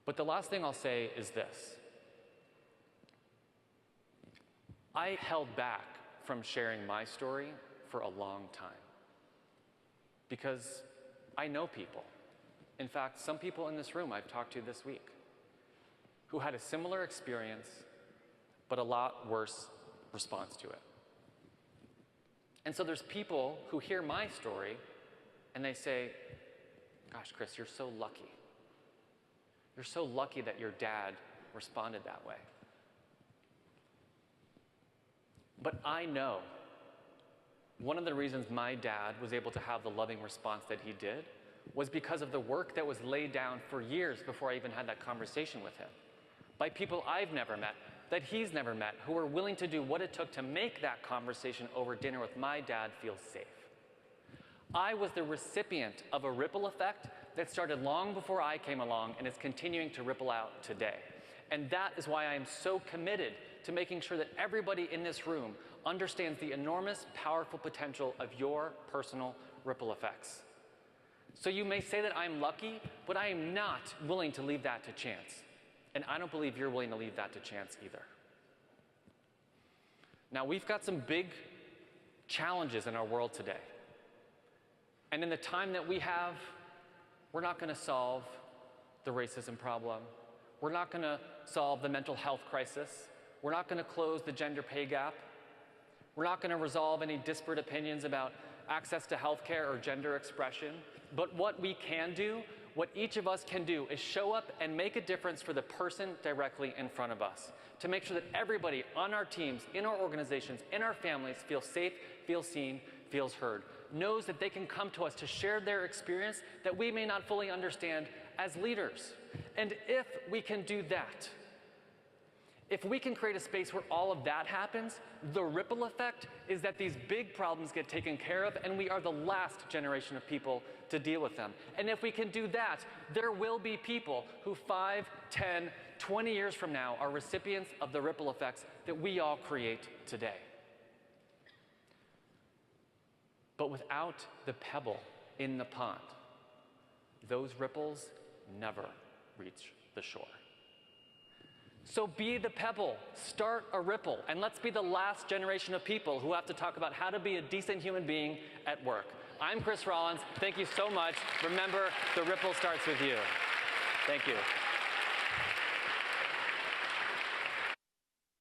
But the last thing I'll say is this. I held back from sharing my story for a long time because I know people. In fact, some people in this room I've talked to this week who had a similar experience, but a lot worse response to it. And so there's people who hear my story and they say, gosh, Chris, you're so lucky. You're so lucky that your dad responded that way. But I know one of the reasons my dad was able to have the loving response that he did was because of the work that was laid down for years before I even had that conversation with him, by people I've never met, that he's never met, who were willing to do what it took to make that conversation over dinner with my dad feel safe. I was the recipient of a ripple effect that started long before I came along and is continuing to ripple out today. And that is why I am so committed to making sure that everybody in this room understands the enormous, powerful potential of your personal ripple effects. So you may say that I'm lucky, but I am not willing to leave that to chance. And I don't believe you're willing to leave that to chance either. Now, we've got some big challenges in our world today. And in the time that we have, we're not going to solve the racism problem. We're not going to solve the mental health crisis. We're not going to close the gender pay gap. We're not going to resolve any disparate opinions about access to healthcare or gender expression. But what we can do, what each of us can do, is show up and make a difference for the person directly in front of us, to make sure that everybody on our teams, in our organizations, in our families feels safe, feels seen, feels heard, knows that they can come to us to share their experience that we may not fully understand as leaders. And if we can do that, if we can create a space where all of that happens, the ripple effect is that these big problems get taken care of and we are the last generation of people to deal with them. And if we can do that, there will be people who 5, 10, 20 years from now are recipients of the ripple effects that we all create today. But without the pebble in the pond, those ripples never reach the shore. So be the pebble, start a ripple, and let's be the last generation of people who have to talk about how to be a decent human being at work. I'm Chris Rollins. Thank you so much. Remember, the ripple starts with you. Thank you.